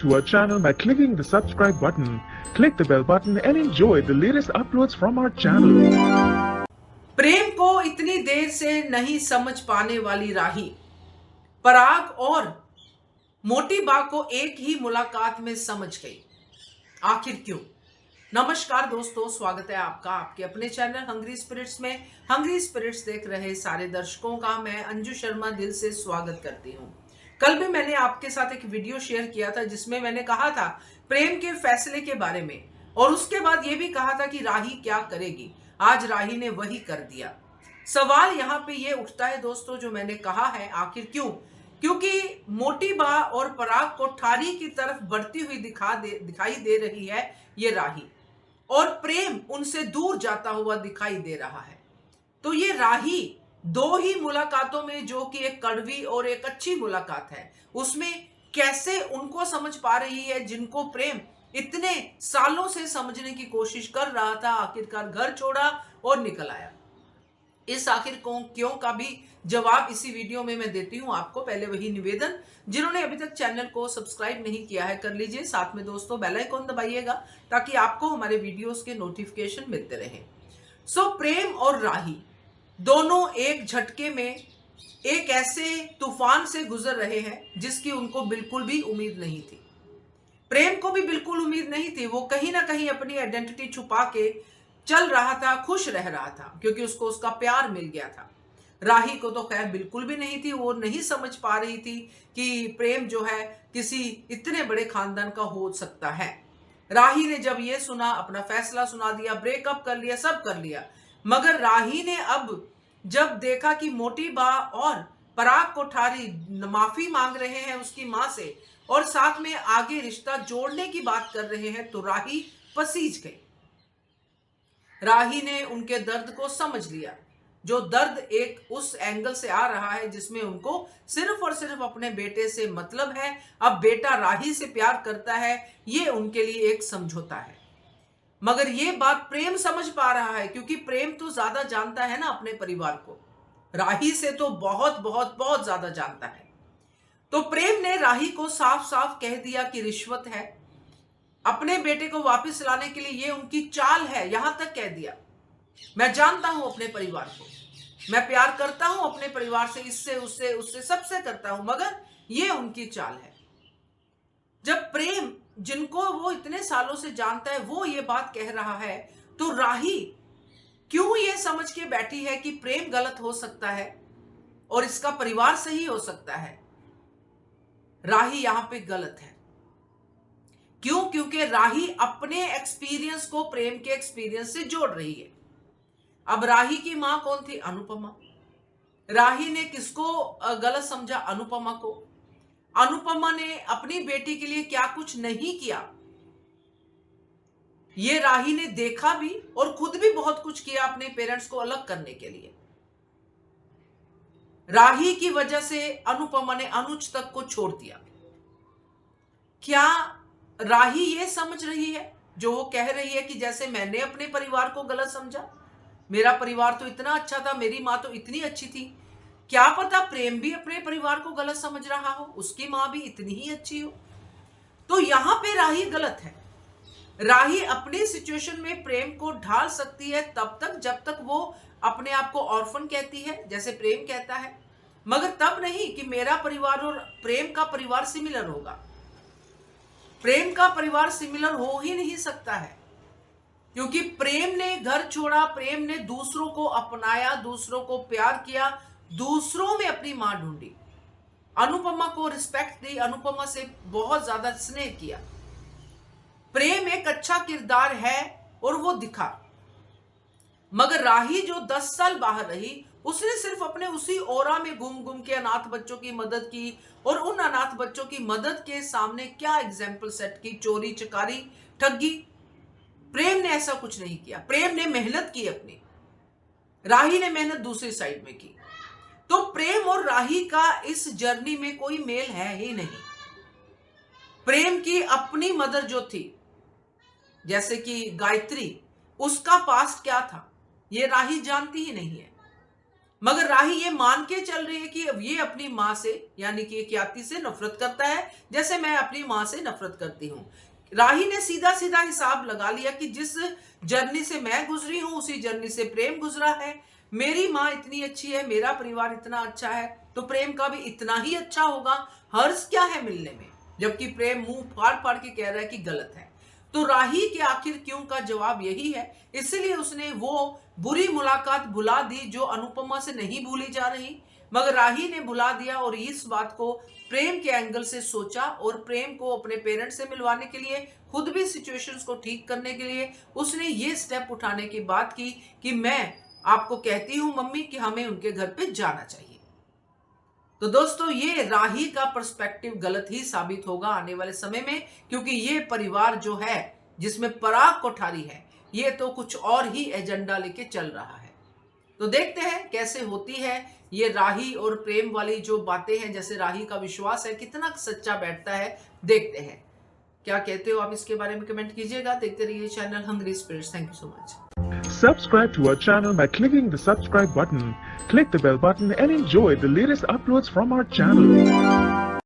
to our channel by clicking the subscribe button. Click the bell button and enjoy the latest uploads from our channel. प्रेम को इतनी देर से नहीं समझ पाने वाली राही पराग और मोटी बा को एक ही मुलाकात में समझ गई। आखिर क्यों? नमस्कार दोस्तों, स्वागत है आपका आपके अपने चैनल हंग्री स्पिरिट्स में। हंग्री स्पिरिट्स देख रहे सारे दर्शकों का मैं अंजू शर्मा दिल से स्वागत करती हूँ। कल भी मैंने आपके साथ एक वीडियो शेयर किया था जिसमें मैंने कहा था प्रेम के फैसले के बारे में, और उसके बाद यह भी कहा था कि राही क्या करेगी। आज राही ने वही कर दिया। सवाल यहाँ पे ये उठता है दोस्तों, जो मैंने कहा है आखिर क्यों? क्योंकि मोटी बा और पराग को ठारी की तरफ बढ़ती हुई दिखाई दे रही है ये राही, और प्रेम उनसे दूर जाता हुआ दिखाई दे रहा है। तो ये राही दो ही मुलाकातों में, जो कि एक कड़वी और एक अच्छी मुलाकात है, उसमें कैसे उनको समझ पा रही है जिनको प्रेम इतने सालों से समझने की कोशिश कर रहा था। आखिरकार घर छोड़ा और निकल आया। इस आखिर क्यों का भी जवाब इसी वीडियो में मैं देती हूं आपको। पहले वही निवेदन, जिन्होंने अभी तक चैनल को सब्सक्राइब नहीं किया है कर लीजिए, साथ में दोस्तों बेल आइकॉन दबाइएगा ताकि आपको हमारे वीडियोस के नोटिफिकेशन मिलते रहे। प्रेम और राही दोनों एक झटके में एक ऐसे तूफान से गुजर रहे हैं जिसकी उनको बिल्कुल भी उम्मीद नहीं थी। प्रेम को भी बिल्कुल उम्मीद नहीं थी। वो कहीं ना कहीं अपनी आइडेंटिटी छुपा के चल रहा था, खुश रह रहा था क्योंकि उसको उसका प्यार मिल गया था। राही को तो खैर बिल्कुल भी नहीं थी। वो नहीं समझ पा रही थी कि प्रेम जो है किसी इतने बड़े खानदान का हो सकता है। राही ने जब ये सुना, अपना फैसला सुना दिया, ब्रेकअप कर लिया, सब कर लिया। मगर राही ने अब जब देखा कि मोटी बा और पराग कोठारी माफी मांग रहे हैं उसकी मां से और साथ में आगे रिश्ता जोड़ने की बात कर रहे हैं, तो राही पसीज गई। राही ने उनके दर्द को समझ लिया, जो दर्द एक उस एंगल से आ रहा है जिसमें उनको सिर्फ और सिर्फ अपने बेटे से मतलब है। अब बेटा राही से प्यार करता है, ये उनके लिए एक समझौता है। मगर ये बात प्रेम समझ पा रहा है, क्योंकि प्रेम तो ज्यादा जानता है ना अपने परिवार को। राही से तो बहुत बहुत बहुत ज्यादा जानता है। तो प्रेम ने राही को साफ साफ कह दिया कि रिश्वत है, अपने बेटे को वापस लाने के लिए ये उनकी चाल है। यहां तक कह दिया, मैं जानता हूं अपने परिवार को, मैं प्यार करता हूं अपने परिवार से, इससे उससे उससे सबसे करता हूं, मगर ये उनकी चाल है। जब प्रेम, जिनको वो इतने सालों से जानता है, वो ये बात कह रहा है, तो राही क्यों ये समझ के बैठी है कि प्रेम गलत हो सकता है और इसका परिवार सही हो सकता है। राही यहां पे गलत है। क्यों? क्योंकि राही अपने एक्सपीरियंस को प्रेम के एक्सपीरियंस से जोड़ रही है। अब राही की मां कौन थी? अनुपमा। राही ने किसको गलत समझा? अनुपमा को। अनुपमा ने अपनी बेटी के लिए क्या कुछ नहीं किया, ये राही ने देखा भी, और खुद भी बहुत कुछ किया अपने पेरेंट्स को अलग करने के लिए। राही की वजह से अनुपमा ने अनुज तक को छोड़ दिया। क्या राही ये समझ रही है जो वो कह रही है कि जैसे मैंने अपने परिवार को गलत समझा, मेरा परिवार तो इतना अच्छा था, मेरी मां तो इतनी अच्छी थी, क्या पता प्रेम भी अपने परिवार को गलत समझ रहा हो, उसकी मां भी इतनी ही अच्छी हो। तो यहां पे राही गलत है। राही अपनी सिचुएशन में प्रेम को ढाल सकती है तब तक जब तक वो अपने आप को ऑर्फन कहती है, जैसे प्रेम कहता है, मगर तब नहीं कि मेरा परिवार और प्रेम का परिवार सिमिलर होगा। प्रेम का परिवार सिमिलर हो ही नहीं सकता है, क्योंकि प्रेम ने घर छोड़ा, प्रेम ने दूसरों को अपनाया, दूसरों को प्यार किया, दूसरों में अपनी मां ढूंढी, अनुपमा को रिस्पेक्ट दी, अनुपमा से बहुत ज्यादा स्नेह किया। प्रेम एक अच्छा किरदार है और वो दिखा। मगर राही जो 10 साल बाहर रही, उसने सिर्फ अपने उसी ओरा में घूम घूम के अनाथ बच्चों की मदद की, और उन अनाथ बच्चों की मदद के सामने क्या एग्जाम्पल सेट की? चोरी चकारी, ठगी। प्रेम ने ऐसा कुछ नहीं किया। प्रेम ने मेहनत की अपनी, राही ने मेहनत दूसरी साइड में की। तो प्रेम और राही का इस जर्नी में कोई मेल है ही नहीं। प्रेम की अपनी मदर जो थी, जैसे कि गायत्री, उसका पास्ट क्या था ये राही जानती ही नहीं है। मगर राही ये मान के चल रही है कि अब ये अपनी माँ से यानी कि ख्याति से नफरत करता है जैसे मैं अपनी माँ से नफरत करती हूँ। राही ने सीधा सीधा हिसाब लगा लिया कि जिस जर्नी से मैं गुजरी हूं उसी जर्नी से प्रेम गुजरा है। मेरी माँ इतनी अच्छी है, मेरा परिवार इतना अच्छा है, तो प्रेम का भी इतना ही अच्छा होगा। हर्ष क्या है मिलने में, जबकि प्रेम मुंह फाड़ फाड़ के कह रहा है कि गलत है। तो राही के आखिर क्यों का जवाब यही है, इसलिए उसने वो बुरी मुलाकात भुला दी जो अनुपमा से नहीं भूली जा रही, मगर राही ने भुला दिया और इस बात को प्रेम के एंगल से सोचा और प्रेम को अपने पेरेंट्स से मिलवाने के लिए, खुद भी सिचुएशंस को ठीक करने के लिए उसने ये स्टेप उठाने की बात की कि मैं आपको कहती हूं मम्मी कि हमें उनके घर पे जाना चाहिए। तो दोस्तों ये राही का पर्सपेक्टिव गलत ही साबित होगा आने वाले समय में, क्योंकि ये परिवार जो है जिसमें पराग कोठारी है ये तो कुछ और ही एजेंडा लेके चल रहा है। तो देखते हैं कैसे होती है ये राही और प्रेम वाली जो बातें हैं, जैसे राही का विश्वास है कितना सच्चा बैठता है। देखते हैं क्या कहते हो आप इसके बारे में, कमेंट कीजिएगा। देखते रहिए channel Hungry Spirits. Thank you so much. Subscribe to our channel by clicking the subscribe button. Click the bell button and enjoy the latest uploads from our channel.